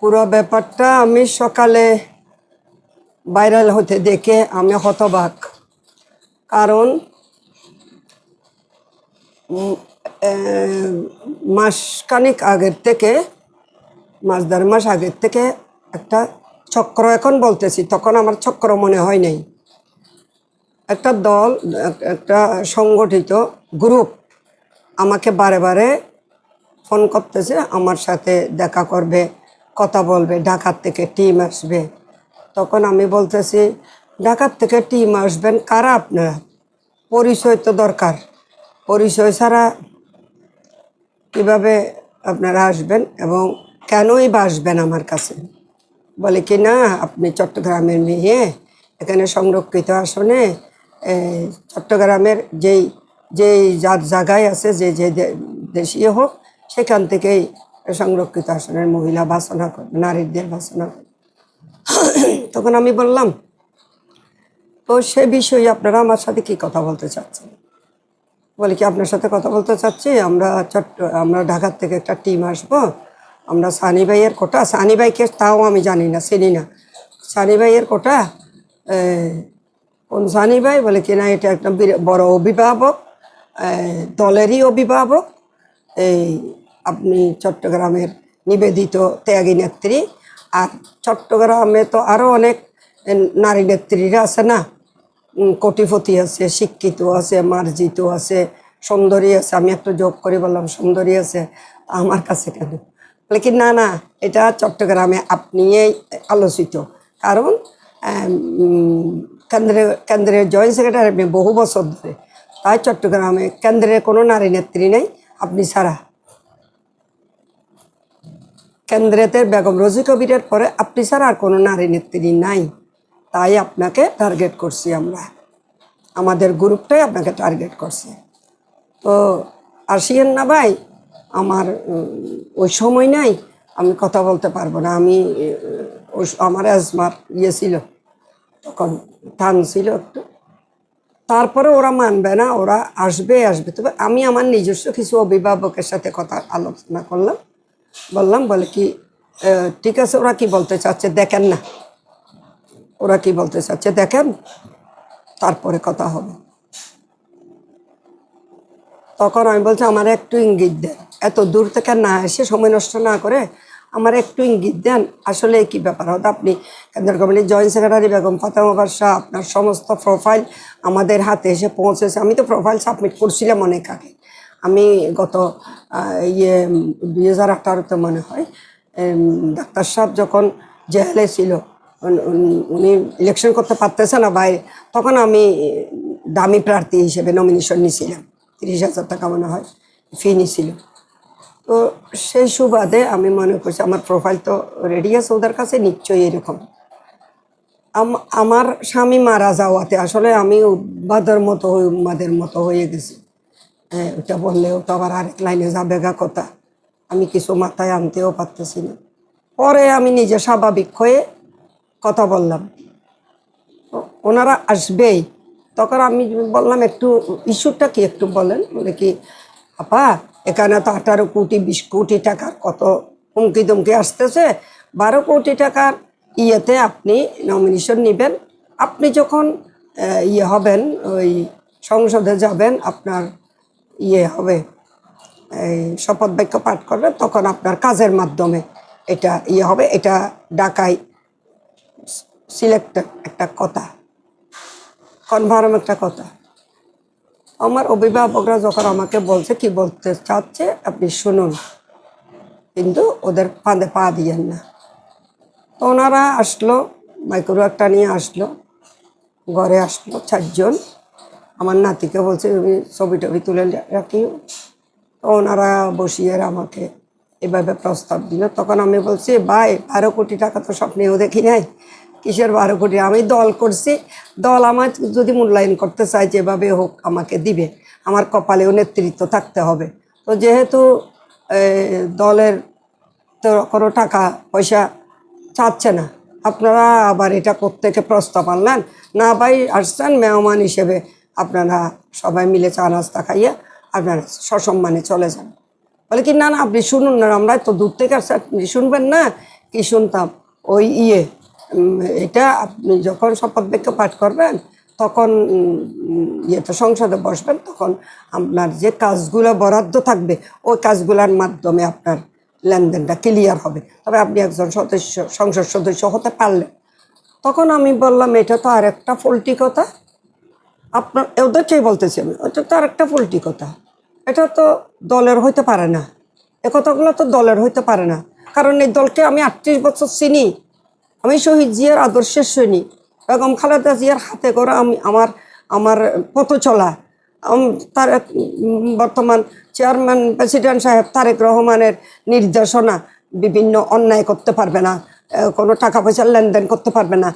পুরো ব্যাপারটা আমি সকালে ভাইরাল হতে দেখে আমি হতবাক। কারণ মাসখানেক আগের থেকে, মাস দেড় মাস আগের থেকে একটা চক্র, এখন বলতেছি, তখন আমার চক্র মনে হয় নাই, একটা দল, একটা সংগঠিত গ্রুপ আমাকে বারে বারে ফোন করতেছে, আমার সাথে দেখা করবে, কথা বলবে, ঢাকার থেকে টিম আসবে। তখন আমি বলতেছি, ঢাকার থেকে টিম আসবেন কারা? আপনারা পরিচয় তো দরকার, পরিচয় ছাড়া কীভাবে আপনারা আসবেন এবং কেনই বা আসবেন আমার কাছে? বলে কি না, আপনি চট্টগ্রামের মেয়ে, এখানে সংরক্ষিত আসনে চট্টগ্রামের যেই যেই যার জায়গায় আছে, যে যে দেশীয় হোক, সেখান থেকেই সংরক্ষিত আসনের মহিলা বাছনা করবে, নারীদের বাছনা করবে। তখন আমি বললাম, তো সে বিষয়ে আপনারা আমার সাথে কি কথা বলতে চাচ্ছেন? বলে কি, আপনার সাথে কথা বলতে চাচ্ছি, আমরা ঢাকার থেকে একটা টিম আসবো, আমরা সানি ভাইয়ের কোটা, সানি ভাইকে তাও আমি জানি না, চিনি না, সানি ভাইয়ের কোটা। কোন সানি ভাই? বলে কিনা এটা একটা বড় অভিভাবক, দলেরই অভিভাবক, এই আপনি চট্টগ্রামের নিবেদিত ত্যাগী নেত্রী, আর চট্টগ্রামে তো আরও অনেক নারী নেত্রীরা আছে না, কোটিপতি আছে, শিক্ষিত আছে, মার্জিত আছে, সুন্দরী আছে। আমি একটু যোগ করে বললাম, সুন্দরী আছে, আমার কাছে কেন? বলে কি না না, এটা চট্টগ্রামে আপনিই আলোচিত, কারণ কেন্দ্রের জয়েন্ট সেক্রেটারি আপনি বহু বছর ধরে, তাই চট্টগ্রামে কেন্দ্রের কোনো নারী নেত্রী নেই আপনি ছাড়া। কেন্দ্রেতে বেগম রোজি কবিরের পরে আপনি ছাড়া আর কোনো নারী নেত্রী নাই, তাই আপনাকে টার্গেট করছি আমরা, আমাদের গ্রুপটাই আপনাকে টার্গেট করছে। তো আসিয়েন না ভাই, আমার ওই সময় নাই, আমি কথা বলতে পারবো না, আমি আমার অ্যাজমার ছিল, তখন টান ছিল একটু। তারপরে ওরা মানবে না, ওরা আসবে। তবে আমি আমার নিজস্ব কিছু অভিভাবকের সাথে কথা আলোচনা করলাম, বললাম, বলে কি ঠিক আছে, ওরা কি বলতে চাচ্ছে দেখেন না, ওরা কি বলতে চাচ্ছে দেখেন, তারপরে কথা হবে। তখন আমি বলছি, আমার একটু ইঙ্গিত দেন, এত দূর থেকে না এসে সময় নষ্ট না করে আমার একটু ইঙ্গিত দেন, আসলে কি ব্যাপার। হয়তো আপনি কেন্দ্রীয় কমিটির জয়েন্ট সেক্রেটারি বেগম ফাতেমা বাদশা, আপনার সমস্ত প্রোফাইল আমাদের হাতে এসে পৌঁছেছে। আমি তো প্রোফাইল সাবমিট করছিলাম অনেক আগে, আমি গত 2018-তে মনে হয়, ডাক্তার সাহেব যখন জেলে ছিল, উনি ইলেকশন করতে পারতেছে না বাইরে, তখন আমি দামি প্রার্থী হিসেবে নমিনেশন নিয়েছিলাম, 30,000 টাকা মনে হয় ফি নিছিল। তো সেই সুবাদে আমি মনে করছি আমার প্রোফাইল তো রেডি আছে ওদের কাছে, নিশ্চয়ই এরকম। আমার স্বামী মারা যাওয়াতে আসলে আমি উন্মাদের মতো হয়ে গেছি। ওটা বললেও তো আবার আরেক লাইনে যাবে গা কথা, আমি কিছু মাথায় আনতেও পারতেছি না। পরে আমি নিজে স্বাভাবিক হয়ে কথা বললাম, ওনারা আসবেই। তখন আমি বললাম, একটু ইস্যুটা কি একটু বলেন। বলে কি, আপা এখানে তো 18 কোটি 20 কোটি টাকার কত হুমকি দুমকি আসতেছে, 12 কোটি টাকার ইয়েতে আপনি নমিনেশন নেবেন, আপনি যখন হবেন, ওই সংসদে যাবেন, আপনার হবে, এই শপথ বাক্য পাঠ করবেন, তখন আপনার কাজের মাধ্যমে এটা হবে, এটা ঢাকায় সিলেক্টেড একটা কথা, কনফার্ম একটা কথা। আমার অভিভাবকরা যখন আমাকে বলছে, কি বলতে চাচ্ছে আপনি শুনুন, কিন্তু ওদের ফাঁদে পা দিয়েন না। তো ওনারা আসলো, মাইক্রো একটা নিয়ে আসলো, ঘরে আসলো 4 জন। আমার নাতিকে বলছে তুমি ছবি টবি তুলে রাখিও। তো ওনারা বসিয়ে আমাকে এভাবে প্রস্তাব দিল। তখন আমি বলছি, ভাই 12 কোটি টাকা তো স্বপ্নেও দেখি নাই, কিসের 12 কোটি? আমি দল করছি, দল আমার যদি মূল্যায়ন করতে চাই যেভাবে হোক আমাকে দিবে, আমার কপালেও নেতৃত্ব থাকতে হবে। তো যেহেতু দলের তো কোনো টাকা পয়সা চাচ্ছে না, আপনারা আবার এটা কোত্থেকে প্রস্তাব আনলেন? না ভাই, আসছেন মেহমান হিসেবে, আপনারা সবাই মিলে চা নাস্তা খাইয়ে আপনারা সসম্মানে চলে যান। বলে কি, না না আপনি শুনুন না, আমরা তো দূর থেকে আসছি, আপনি শুনবেন না, কি শুনতাম ওই এটা আপনি যখন শপথ বাক্য পাঠ করবেন তখন ইয়েতে সংসদে বসবেন, তখন আপনার যে কাজগুলো বরাদ্দ থাকবে ওই কাজগুলোর মাধ্যমে আপনার লেনদেনটা ক্লিয়ার হবে, তবে আপনি একজন সংসদ সদস্য হতে পারলেন। তখন আমি বললাম এটা তো আর একটা ফল্টি কথা, আপনার ওদেরকেই বলতেছি আমি, ওটা তো আর একটা ফল্টি কথা, এটা তো দলের হইতে পারে না, এ কথাগুলো তো দলের হইতে পারে না, কারণ এই দলকে আমি 38 বছর চিনি, আমি শহীদ জিয়ার আদর্শের সৈনিক, বেগম খালেদা জিয়ার হাতে করে আমি আমার পথ চলা, তার বর্তমান চেয়ারম্যান প্রেসিডেন্ট সাহেব তারেক রহমানের নির্দেশনা, বিভিন্ন অন্যায় করতে পারবে না, কোনো টাকা পয়সার লেনদেন করতে পারবে না,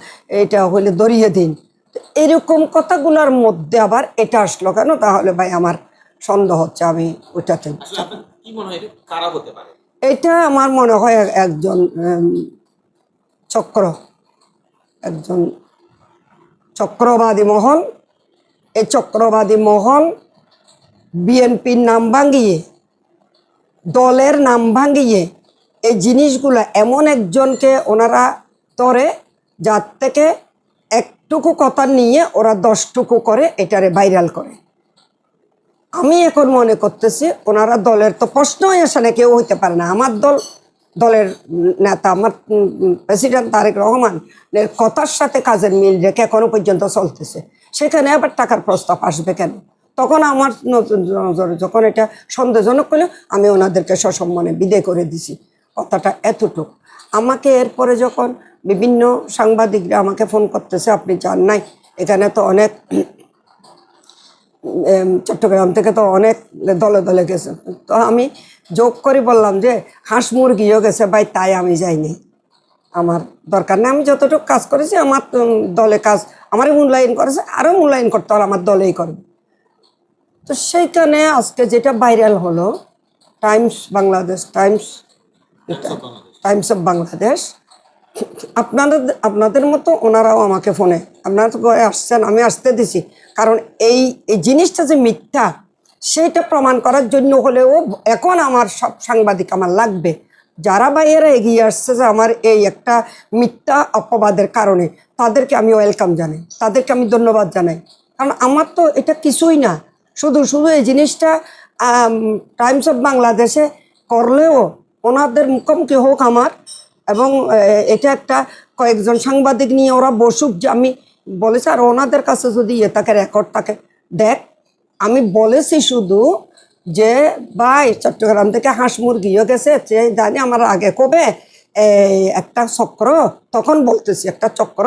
এটা হলে দরিয়ে দিন, এরকম কথাগুলোর মধ্যে আবার এটা আসলো কেন? তাহলে ভাই আমার সন্দেহ হচ্ছে আমি ওইটাতে, এটা আমার মনে হয় একজন একজন চক্রবাদী মহল, এই চক্রবাদী মহল বিএনপির নাম ভাঙিয়ে, দলের নাম ভাঙিয়ে এই জিনিসগুলো এমন একজনকে ওনারা ধরে যার থেকে একটুকু কথা নিয়ে ওরা 10টুকু করে এটারে ভাইরাল করে। আমি এখন মনে করতেছি ওনারা দলের তো প্রশ্নই আসে না, কেউ হইতে পারে না আমার দলের নেতা, আমার প্রেসিডেন্ট তারেক রহমানের কথার সাথে কাজের মিল রেখে এখনো পর্যন্ত চলতেছে, সেখানে আবার টাকার প্রস্তাব আসবে কেন? তখন আমার নজরে যখন এটা সন্দেহজনক হলো আমি ওনাদেরকে সসম্মানে বিদায় করে দিছি, কথাটা এতটুকু। আমাকে এরপরে যখন বিভিন্ন সাংবাদিকরা আমাকে ফোন করতেছে, আপনি জান নাই এখানে তো অনেক চট্টগ্রাম থেকে তো অনেক দলে দলে গেছে, তো আমি যোগ করে বললাম যে হাঁস মুরগিও গেছে ভাই, তাই আমি যাইনি, আমার দরকার নেই, আমি যতটুকু কাজ করেছি আমার দলে কাজ আমারই মূল্যায়ন করেছে, আরও মূল্যায়ন করতে হলে আমার দলেই করবে। তো সেইখানে আজকে যেটা ভাইরাল হলো টাইমস অফ বাংলাদেশ, আপনাদের মতো ওনারাও আমাকে ফোনে, আপনারা তো আসছেন, আমি আসতে দিছি, কারণ এই জিনিসটা যে মিথ্যা সেইটা প্রমাণ করার জন্য হলেও এখন আমার সব সাংবাদিক আমার লাগবে, যারা বাইরে এগিয়ে আসছে যে আমার এই একটা মিথ্যা অপবাদের কারণে, তাদেরকে আমি ওয়েলকাম জানাই, তাদেরকে আমি ধন্যবাদ জানাই, কারণ আমার তো এটা কিছুই না, শুধু এই জিনিসটা টাইমস অফ বাংলাদেশে করলেও ওনাদের মুখোমুখি হোক আমার, এবং এটা একটা কয়েকজন সাংবাদিক নিয়ে ওরা বসুক, যে আমি বলেছি, আর ওনাদের কাছে যদি থাকে রেকর্ড থাকে, দেখ আমি বলেছি শুধু যে ভাই চট্টগ্রাম থেকে হাঁস মুরগিও গেছে, সে জানি আমার আগে কবে একটা চক্র, তখন বলতেছি একটা চক্র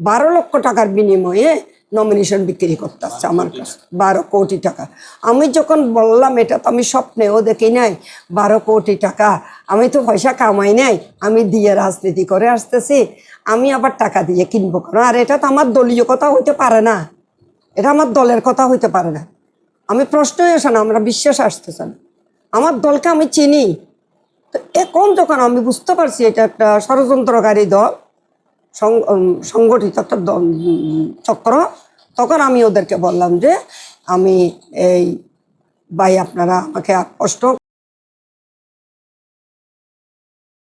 12 লক্ষ টাকার বিনিময়ে নমিনেশন বিক্রি করতে আসছে আমার কাছে, 12 কোটি টাকা। আমি যখন বললাম এটা তো আমি স্বপ্নেও দেখি নাই, 12 কোটি টাকা, আমি তো পয়সা কামাই নাই, আমি দিয়ে রাজনীতি করে আসতেছি, আমি আবার টাকা দিয়ে কিনবো কেন? আর এটা তো আমার দলীয় কথা হইতে পারে না, এটা আমার দলের কথা হইতে পারে না, আমি প্রশ্নই আসে না, আমরা বিশ্বাস আসতেছে না, আমার দলকে আমি চিনি। তো এখন যখন আমি বুঝতে পারছি এটা একটা ষড়যন্ত্রকারী দল, সংগঠিত একটা চক্র, তখন আমি ওদেরকে বললাম যে আমি এই ভাই আপনারা আমাকে কষ্ট